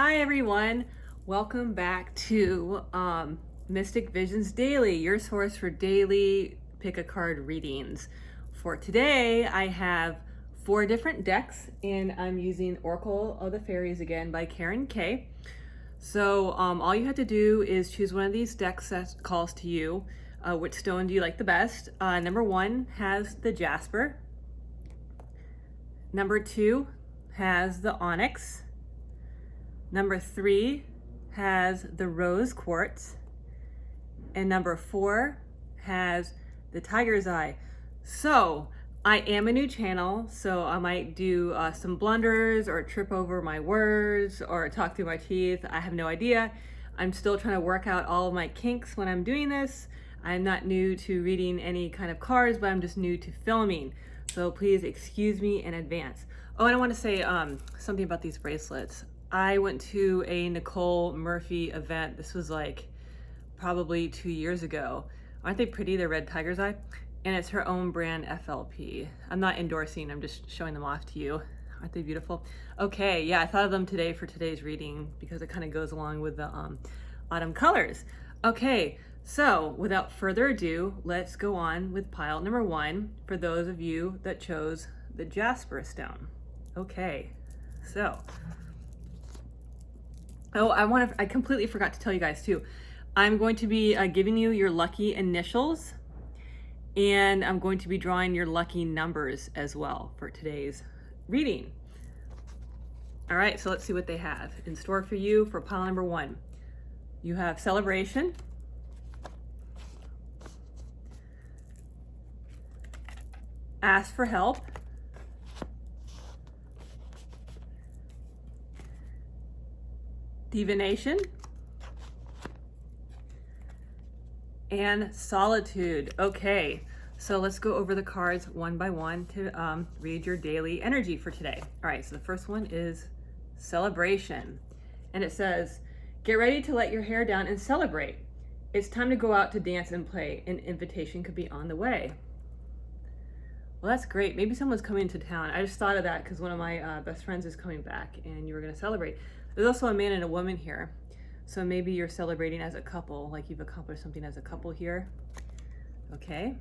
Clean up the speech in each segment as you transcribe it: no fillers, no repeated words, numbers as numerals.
Hi everyone, welcome back to Mystic Visions Daily, your source for daily pick a card readings. For today, I have 4 different decks, and I'm using Oracle of the Fairies again by Karen K. So all you have to do is choose one of these decks that calls to you. Which stone do you like the best? Number 1 has the Jasper. Number 2 has the Onyx. Number 3 has the Rose Quartz, and number 4 has the Tiger's Eye. So I am a new channel, so I might do some blunders or trip over my words or talk through my teeth. I have no idea. I'm still trying to work out all of my kinks when I'm doing this. I'm not new to reading any kind of cards, but I'm just new to filming. So please excuse me in advance. Oh, and I want to say something about these bracelets. I went to a Nicole Murphy event. This was like probably 2 years ago. Aren't they pretty? They're red tiger's eye. And it's her own brand FLP. I'm not endorsing, I'm just showing them off to you. Aren't they beautiful? Okay, yeah, I thought of them today for today's reading because it kind of goes along with the autumn colors. Okay, so without further ado, let's go on with pile number 1 for those of you that chose the Jasper stone. Okay, so. Oh, I completely forgot to tell you guys too. I'm going to be giving you your lucky initials, and I'm going to be drawing your lucky numbers as well for today's reading. All right, so let's see what they have in store for you for pile number 1. You have Celebration, Ask for Help, Divination, and Solitude. Okay, so let's go over the cards one by one to read your daily energy for today. All right, so the first one is Celebration, and it says, get ready to let your hair down and celebrate. It's time to go out to dance and play. An invitation could be on the way. Well, that's great. Maybe someone's coming to town. I just thought of that because one of my best friends is coming back and you were going to celebrate. There's also a man and a woman here. So maybe you're celebrating as a couple, like you've accomplished something as a couple here. Okay.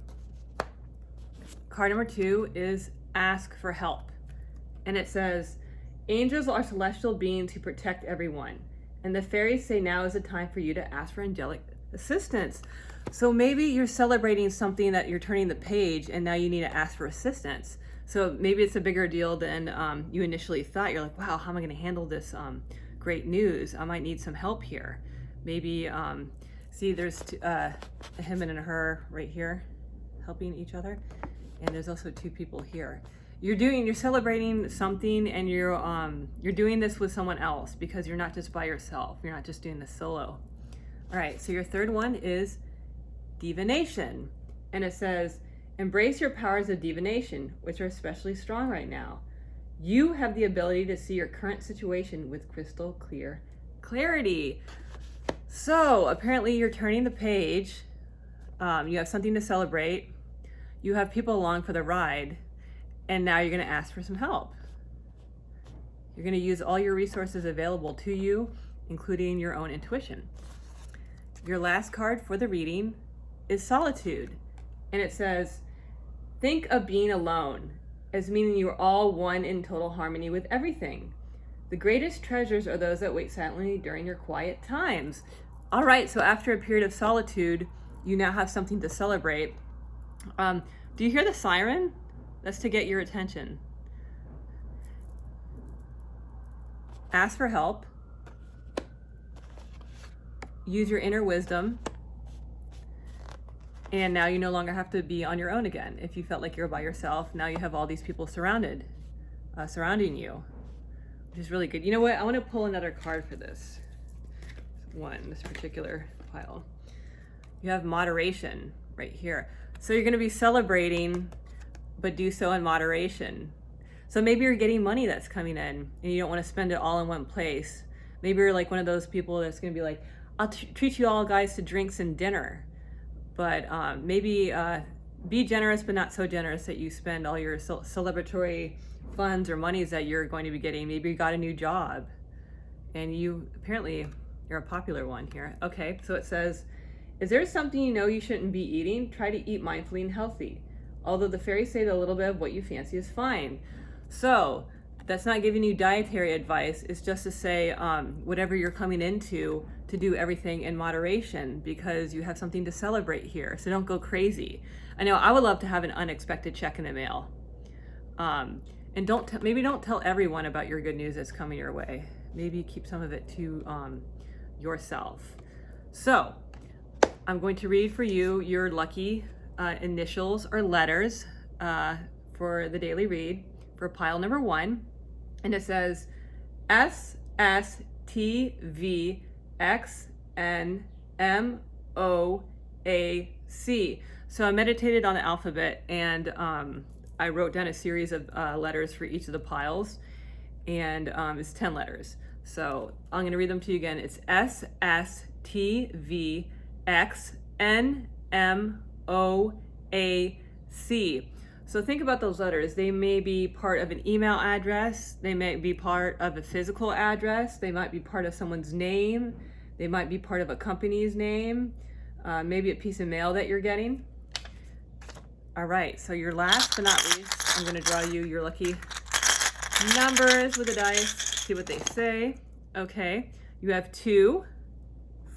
Card number 2 is Ask for Help. And it says, angels are celestial beings who protect everyone. And the fairies say now is the time for you to ask for angelic assistance. So maybe you're celebrating something that you're turning the page and now you need to ask for assistance. So maybe it's a bigger deal than you initially thought. You're like, wow, how am I going to handle this great news? I might need some help here. Maybe, see, there's a him and a her right here helping each other. And there's also 2 people here. You're celebrating something, and you're doing this with someone else because you're not just by yourself. You're not just doing this solo. All right, so your third one is Divination. And it says, embrace your powers of divination, which are especially strong right now. You have the ability to see your current situation with crystal clear clarity. So apparently you're turning the page. You have something to celebrate. You have people along for the ride. And now you're going to ask for some help. You're going to use all your resources available to you, including your own intuition. Your last card for the reading is Solitude. And it says, think of being alone as meaning you are all one in total harmony with everything. The greatest treasures are those that wait silently during your quiet times. All right, so after a period of solitude, you now have something to celebrate. Do you hear the siren? That's to get your attention. Ask for help. Use your inner wisdom. And now you no longer have to be on your own again. If you felt like you're by yourself, now you have all these people surrounding you, which is really good. You know what? I want to pull another card for this particular pile. You have Moderation right here. So you're going to be celebrating, but do so in moderation. So maybe you're getting money that's coming in and you don't want to spend it all in one place. Maybe you're like one of those people that's going to be like, I'll treat you all guys to drinks and dinner. But maybe be generous, but not so generous that you spend all your celebratory funds or monies that you're going to be getting. Maybe you got a new job And you apparently you're a popular one here. Okay, so it says, is there something you know you shouldn't be eating? Try to eat mindfully and healthy. Although the fairies say that a little bit of what you fancy is fine. So that's not giving you dietary advice. It's just to say whatever you're coming into, to do everything in moderation, because you have something to celebrate here. So don't go crazy. I know I would love to have an unexpected check in the mail. And maybe don't tell everyone about your good news that's coming your way. Maybe keep some of it to yourself. So I'm going to read for you your lucky initials or letters for the daily read for pile number 1. And it says SSTVXNMOAC. So I meditated on the alphabet, and I wrote down a series of letters for each of the piles, and it's 10 letters. So I'm going to read them to you again. It's SSTVXNMOAC. So think about those letters. They may be part of an email address. They may be part of a physical address. They might be part of someone's name. They might be part of a company's name. Maybe a piece of mail that you're getting. All right, so your last but not least, I'm going to draw you your lucky numbers with the dice, see what they say. Okay, you have 2,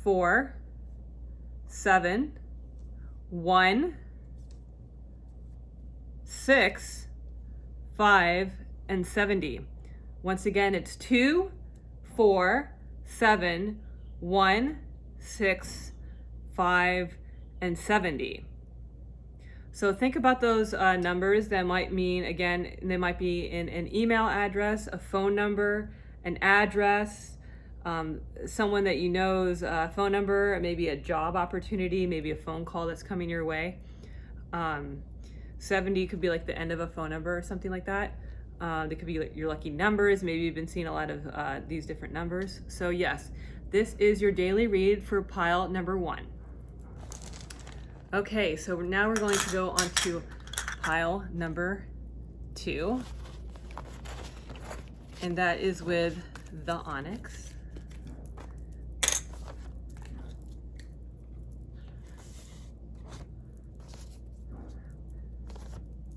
4, 7, 1, 6, 5, and 70. Once again, it's 2, 4, 7, 1, 6, 5, and 70. So think about those numbers. That might mean, again, they might be in an email address, a phone number, an address, someone that you know's phone number, maybe a job opportunity, maybe a phone call that's coming your way. 70 could be like the end of a phone number or something like that. They could be like your lucky numbers. Maybe you've been seeing a lot of these different numbers. So yes, this is your daily read for pile number 1. Okay, so now we're going to go on to pile number 2, and that is with the onyx.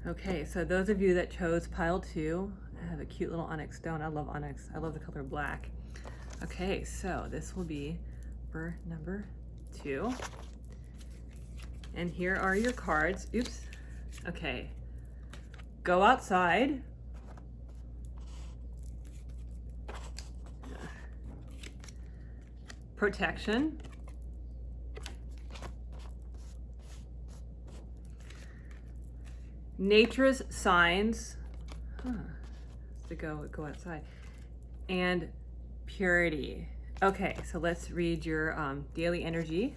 Okay, so those of you that chose pile 2, I have a cute little onyx stone. I love onyx. I love the color black. Okay, so this will be for number 2. And here are your cards. Oops. Okay. Go outside. Protection. Nature's signs. To go outside. And purity. Okay, so let's read your daily energy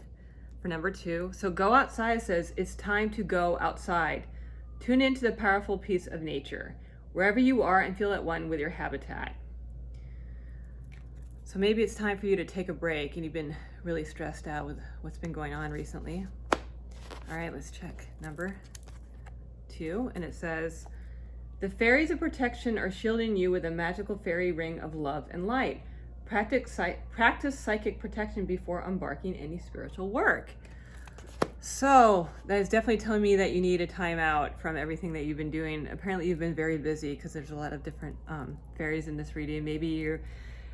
for number 2. So go outside says it's time to go outside. Tune into the powerful peace of nature, wherever you are, and feel at one with your habitat. So maybe it's time for you to take a break and you've been really stressed out with what's been going on recently. All right, let's check number 2. And it says, the fairies of protection are shielding you with a magical fairy ring of love and light. Practice psychic protection before embarking any spiritual work. So that is definitely telling me that you need a time out from everything that you've been doing. Apparently you've been very busy because there's a lot of different fairies in this reading. Maybe you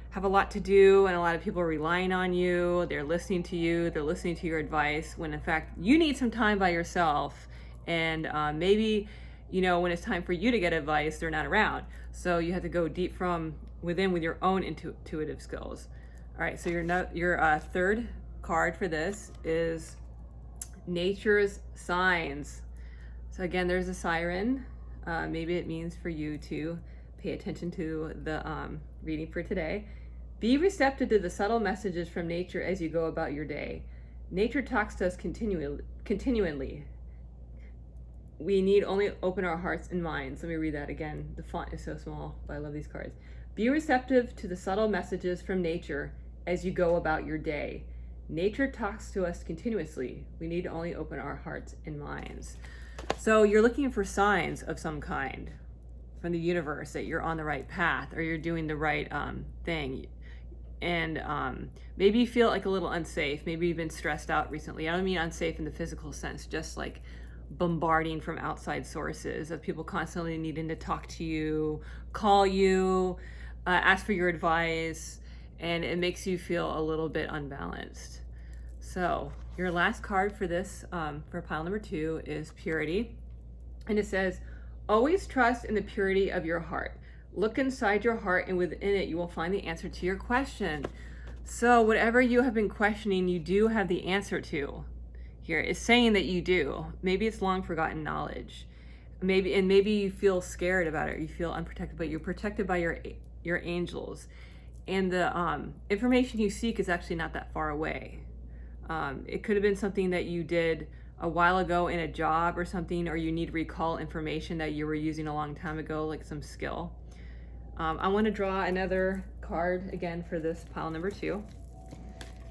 have a lot to do and a lot of people are relying on you. They're listening to you. They're listening to your advice when in fact you need some time by yourself. And maybe, when it's time for you to get advice, they're not around. So you have to go deep from within with your own intuitive skills. All right, so your third card for this is Nature's Signs. So again, there's a siren. Maybe it means for you to pay attention to the reading for today. Be receptive to the subtle messages from nature as you go about your day. Nature talks to us continually. We need only open our hearts and minds. Let me read that again. The font is so small, but I love these cards. Be receptive to the subtle messages from nature as you go about your day. Nature talks to us continuously. We need to only open our hearts and minds. So you're looking for signs of some kind from the universe that you're on the right path or you're doing the right thing. and maybe you feel like a little unsafe. Maybe you've been stressed out recently. I don't mean unsafe in the physical sense, just like bombarding from outside sources of people constantly needing to talk to you, call you, ask for your advice, and it makes you feel a little bit unbalanced. So your last card for this, for pile number 2, is purity. And it says, always trust in the purity of your heart. Look inside your heart, and within it you will find the answer to your question. So whatever you have been questioning, you do have the answer to. Here it's saying that you do. Maybe it's long forgotten knowledge. Maybe you feel scared about it. You feel unprotected, but you're protected by your angels. And the information you seek is actually not that far away. It could have been something that you did a while ago in a job or something, or you need to recall information that you were using a long time ago, like some skill. I want to draw another card again for this pile number 2.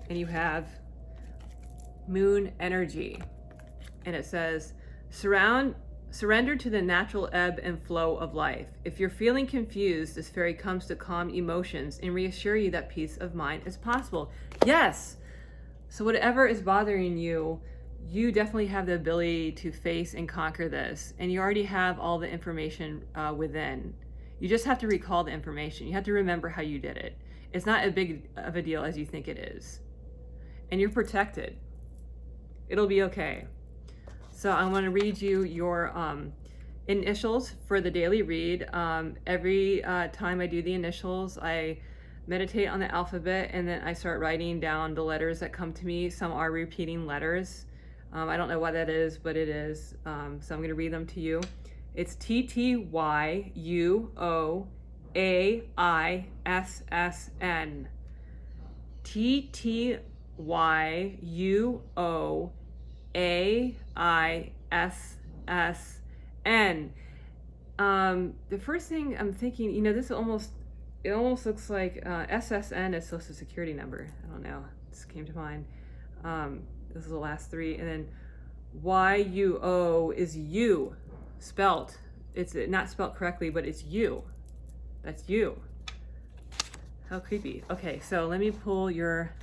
And you have moon energy. And it says, surrender to the natural ebb and flow of life. If you're feeling confused, this fairy comes to calm emotions and reassure you that peace of mind is possible. Yes! So whatever is bothering you, you definitely have the ability to face and conquer this. And you already have all the information within. You just have to recall the information. You have to remember how you did it. It's not as big of a deal as you think it is. And you're protected. It'll be okay. So I want to read you your initials for the daily read. Every time I do the initials, I meditate on the alphabet, and then I start writing down the letters that come to me. Some are repeating letters. I don't know why that is, but it is. So I'm going to read them to you. It's TTYUOAISSN. TTYUOAISSN. The first thing I'm thinking, this almost looks like SSN is Social Security number. I don't know. This came to mind. This is the last 3, and then YUO is you, spelt. It's not spelt correctly, but it's you. That's you. How creepy. Okay, so let me pull your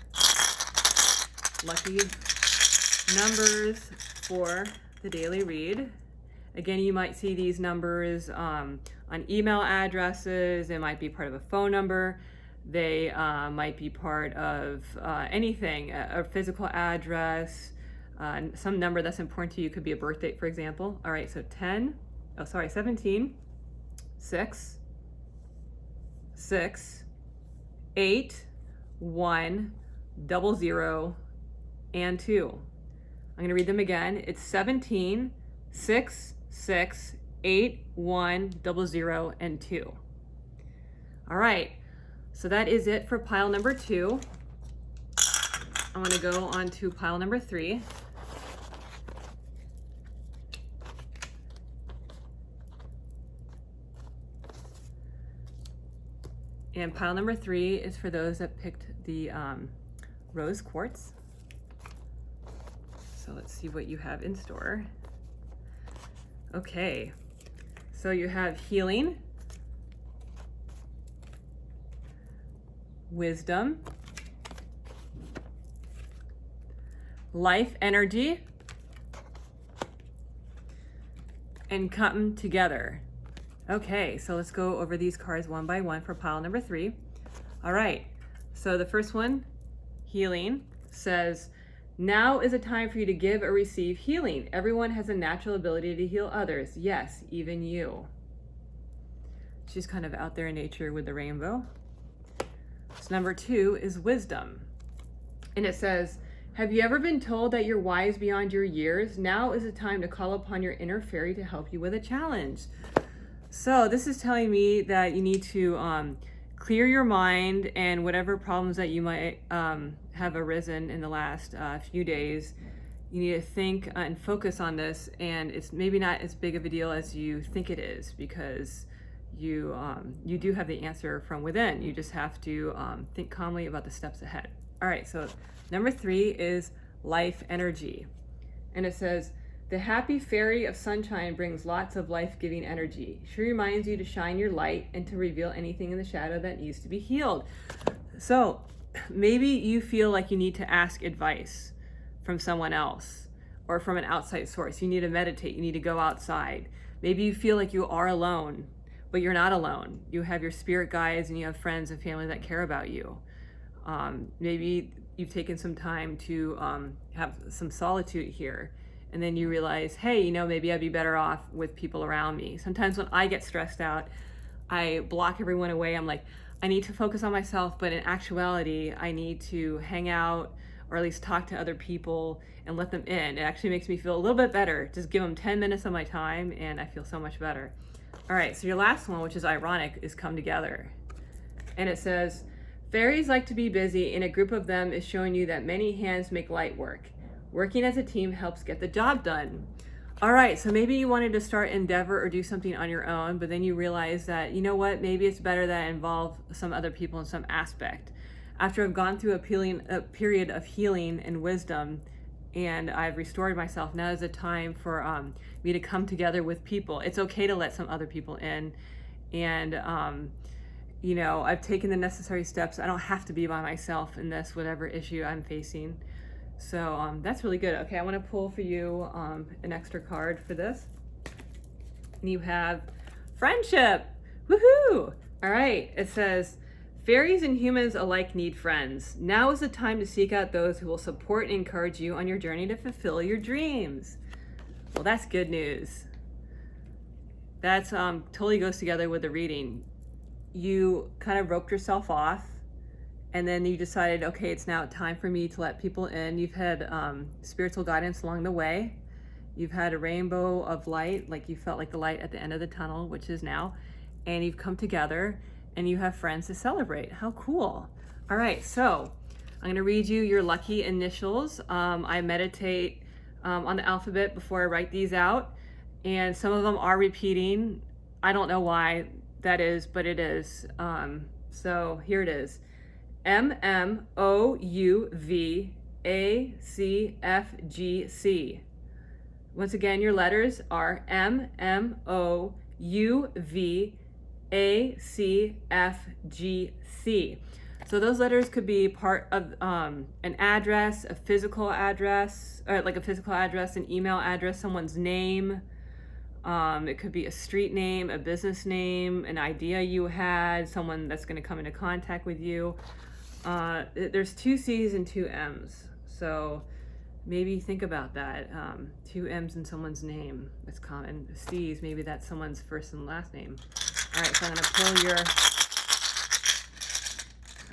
lucky numbers for the daily read. Again, you might see these numbers on email addresses. They might be part of a phone number. They might be part of anything, a physical address, some number that's important to you. Could be a birth date, for example. All right, so 17, 6, 6, 8, 1, 00, and 2. I'm going to read them again. It's 17, 6, 6, 8, 1, 00, and 2. All right. So that is it for pile number 2. I'm going to go on to pile number 3. And pile number 3 is for those that picked the rose quartz. So let's see what you have in store. Okay, so you have healing, wisdom, life energy, and come together. Okay, so let's go over these cards one by one for pile number 3. All right, so the first one, healing, says, now is a time for you to give or receive healing. Everyone has a natural ability to heal others. Yes, even you. She's kind of out there in nature with the rainbow. So number 2 is wisdom. And it says, have you ever been told that you're wise beyond your years? Now is the time to call upon your inner fairy to help you with a challenge. So this is telling me that you need to clear your mind, and whatever problems that you might have arisen in the last few days, you need to think and focus on this. And it's maybe not as big of a deal as you think it is, because you do have the answer from within. You just have to think calmly about the steps ahead. All right, so number 3 is life energy. And it says, the happy fairy of sunshine brings lots of life-giving energy. She reminds you to shine your light and to reveal anything in the shadow that needs to be healed. So maybe you feel like you need to ask advice from someone else or from an outside source. You need to meditate. You need to go outside. Maybe you feel like you are alone, but you're not alone. You have your spirit guides and you have friends and family that care about you. Maybe you've taken some time to have some solitude here, and then you realize, hey, you know, maybe I'd be better off with people around me. Sometimes when I get stressed out, I block everyone away. I'm like, I need to focus on myself, but in actuality, I need to hang out or at least talk to other people and let them in. It actually makes me feel a little bit better. Just give them 10 minutes of my time and I feel so much better. All right, so your last one, which is ironic, is come together. And it says, fairies like to be busy, and a group of them is showing you that many hands make light work. Working as a team helps get the job done. All right, so maybe you wanted to start endeavor or do something on your own, but then you realize that, you know what, maybe it's better that I involve some other people in some aspect. After I've gone through a period of healing and wisdom, and I've restored myself, now is the time for me to come together with people. It's okay to let some other people in, and you know, I've taken the necessary steps. I don't have to be by myself in this, whatever issue I'm facing. So that's really good. Okay, I want to pull for you an extra card for this. And you have friendship. Woohoo! All right, it says, fairies and humans alike need friends. Now is the time to seek out those who will support and encourage you on your journey to fulfill your dreams. Well, that's good news. That's totally goes together with the reading. You kind of roped yourself off, and then you decided, okay, it's now time for me to let people in. You've had spiritual guidance along the way. You've had a rainbow of light, like you felt like the light at the end of the tunnel, which is now, and you've come together and you have friends to celebrate. How cool. All right, so I'm gonna read you your lucky initials. I meditate on the alphabet before I write these out, and some of them are repeating. I don't know why that is, but it is. So here it is. MMOUVACFGC. Once again, your letters are MMOUVACFGC. So those letters could be part of an address, a physical address, or like a physical address, an email address, someone's name. It could be a street name, a business name, an idea you had, someone that's going to come into contact with you. There's 2 C's and 2 M's. So maybe think about that. 2 M's in someone's name. That's common. C's, maybe that's someone's first and last name. All right, so I'm going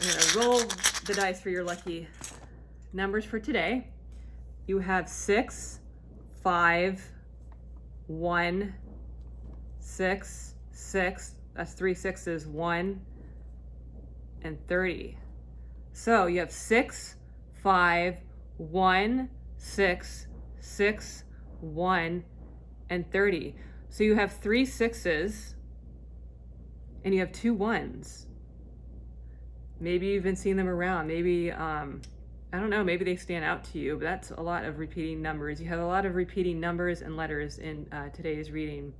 to roll the dice for your lucky numbers for today. You have 6, 5, 1, 6, 6, that's 3 6s, 1, and 30. So you have 6, 5, 1, 6, 6, 1, and 30. So you have 3 6s and you have 2 1s. Maybe you've been seeing them around. Maybe, I don't know, maybe they stand out to you, but that's a lot of repeating numbers. You have a lot of repeating numbers and letters in today's reading,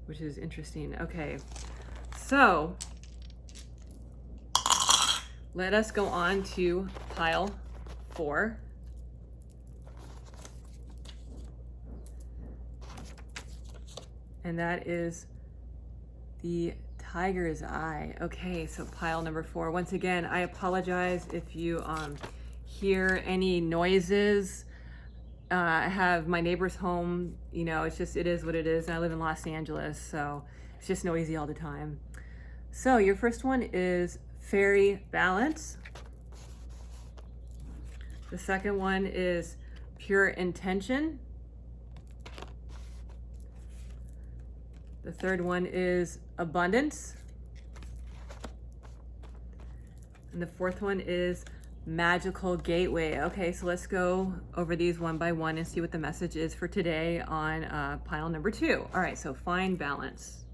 which is interesting. Okay, so let us go on to pile 4. And that is the Tiger's Eye. Okay, so pile number 4. Once again, I apologize if you hear any noises. I have my neighbor's home, you know, it is what it is. And I live in Los Angeles, so it's just noisy all the time. So your first one is Fairy Balance. The second one is Pure Intention. The third one is Abundance. And the fourth one is Magical Gateway. Okay, so let's go over these one by one and see what the message is for today on pile number 2. All right, so find balance.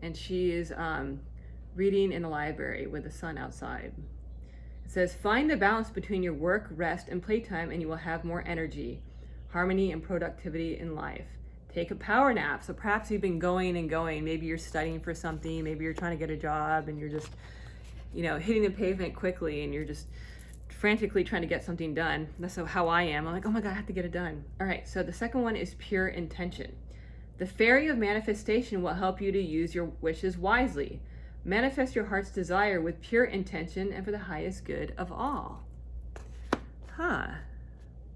And she is reading in the library with the sun outside. It says, find the balance between your work, rest, and playtime, and you will have more energy, harmony, and productivity in life. Take a power nap. So perhaps you've been going and going. Maybe you're studying for something. Maybe you're trying to get a job and you're just hitting the pavement quickly and you're just frantically trying to get something done. That's how I am. I'm like, oh my God, I have to get it done. All right, so the second one is pure intention. The fairy of manifestation will help you to use your wishes wisely. Manifest your heart's desire with pure intention and for the highest good of all. All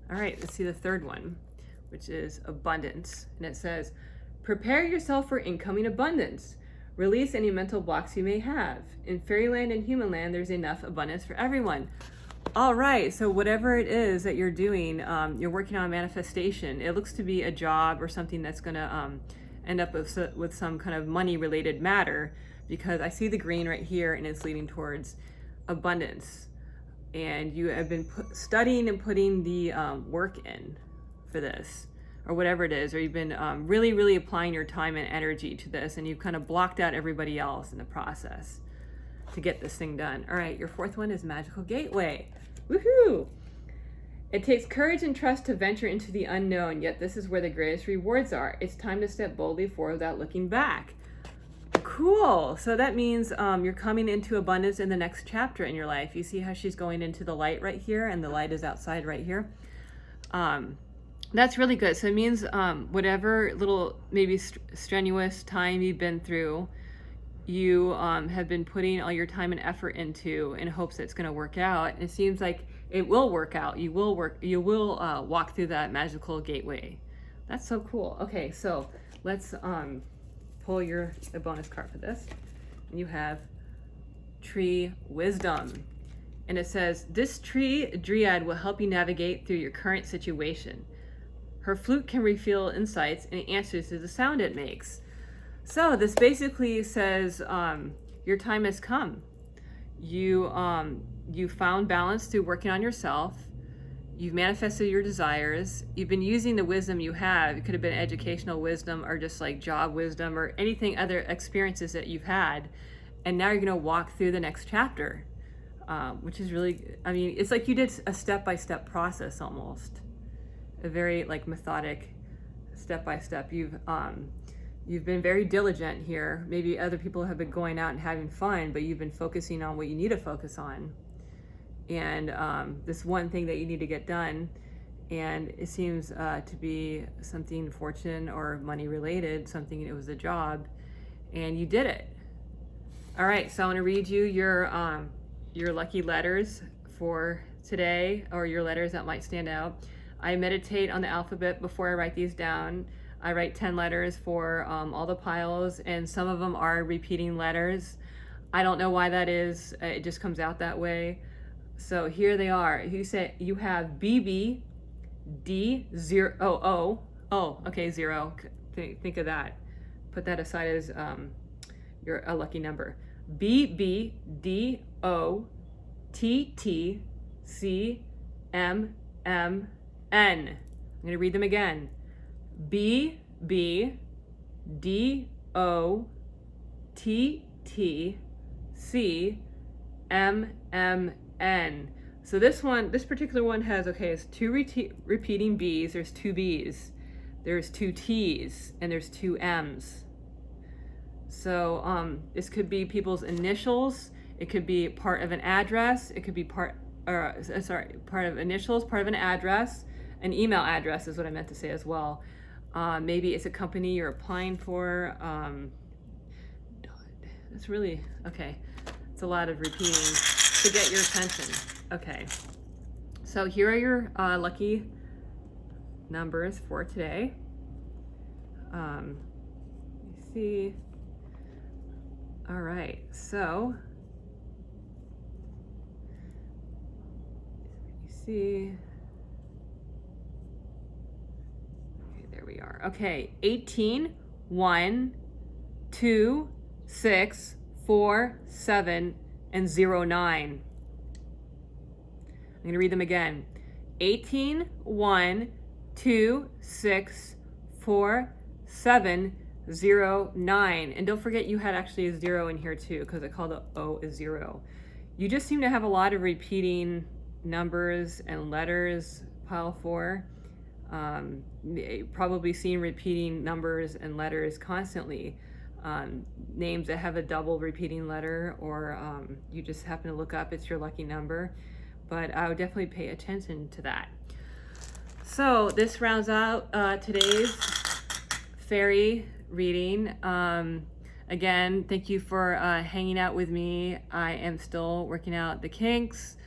right, let's see the third one, which is abundance. And it says, prepare yourself for incoming abundance. Release any mental blocks you may have. In fairyland and human land, there's enough abundance for everyone. All right, so whatever it is that you're doing, you're working on manifestation. It looks to be a job or something that's going to end up with some kind of money-related matter, because I see the green right here, and it's leading towards abundance. And you have been studying and putting the work in for this, or whatever it is, or you've been really, really applying your time and energy to this, and you've kind of blocked out everybody else in the process to get this thing done. All right, your fourth one is magical gateway. Woohoo! It takes courage and trust to venture into the unknown, yet this is where the greatest rewards are. It's time to step boldly forward without looking back. Cool. So that means you're coming into abundance in the next chapter in your life. You see how she's going into the light right here, and the light is outside right here. That's really good. So it means whatever little maybe strenuous time you've been through, you have been putting all your time and effort into in hopes that it's going to work out. And it seems like it will work out. You will walk through that magical gateway. That's so cool. Okay, so let's pull a bonus card for this. And you have Tree Wisdom. And it says, this tree dryad will help you navigate through your current situation. Her flute can reveal insights and answers to the sound it makes. So this basically says your time has come. You found balance through working on yourself. You've manifested your desires. You've been using the wisdom you have. It could have been educational wisdom or just like job wisdom or anything, other experiences that you've had. And now you're going to walk through the next chapter, which is really, it's like you did a step-by-step process almost. A very like methodic step-by-step. You've been very diligent here. Maybe other people have been going out and having fun, but you've been focusing on what you need to focus on. And this one thing that you need to get done, and it seems to be something fortune or money related, something, it was a job, and you did it. All right, so I want to read you your lucky letters for today, or your letters that might stand out. I meditate on the alphabet before I write these down. I write 10 letters for all the piles, and some of them are repeating letters. I don't know why that is. It just comes out that way. So here they are. You say you have BB, D, 0, okay, 0. Think of that. Put that aside as a lucky number. BB, D, O, T, T, C, M, M, N. I'm going to read them again. B, B, D, O, T, T, C, M, M, N. So this particular one has, it's 2 repeating B's, there's 2 B's, there's 2 T's, and there's 2 M's. So this could be people's initials, it could be part of an address, it could be part of initials, part of an address, an email address is what I meant to say as well. Maybe it's a company you're applying for. It's really, it's a lot of repeating to get your attention. Okay, so here are your lucky numbers for today. Let me see. All right, so let me see. Okay, there we are. Okay, 18, 1, 2, 6, 4, 7, and 0, 9. I'm going to read them again. 18, 1, 2, 6, 4, 7, 0, 9. And don't forget you had actually a 0 in here too, because I called the O a 0. You just seem to have a lot of repeating numbers and letters, pile 4. Probably seen repeating numbers and letters constantly. names that have a double repeating letter, or you just happen to look up, it's your lucky number. But I would definitely pay attention to that. So this rounds out today's fairy reading. Again, thank you for hanging out with me. I am still working out the kinks.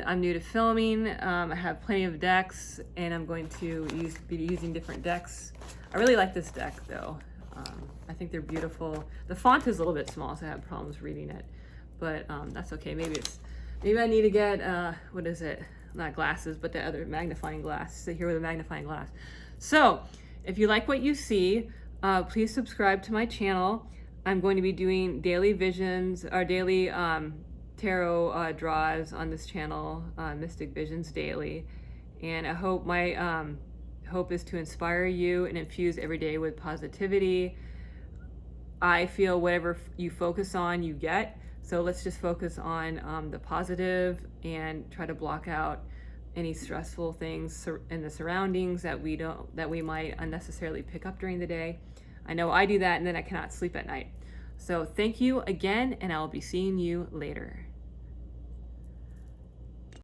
I'm new to filming. I have plenty of decks, and I'm going to be using different decks. I really like this deck, though. I think they're beautiful. The font is a little bit small, so I have problems reading it, but that's okay. Maybe I need to get what is it? Not glasses, but the other magnifying glass. Sit here with a magnifying glass. So, if you like what you see, please subscribe to my channel. I'm going to be doing daily visions or daily tarot draws on this channel, Mystic Visions Daily, and I hope my hope is to inspire you and infuse every day with positivity. I feel whatever you focus on, you get. So let's just focus on the positive and try to block out any stressful things in the surroundings that we might unnecessarily pick up during the day. I know I do that, and then I cannot sleep at night. So thank you again, and I'll be seeing you later.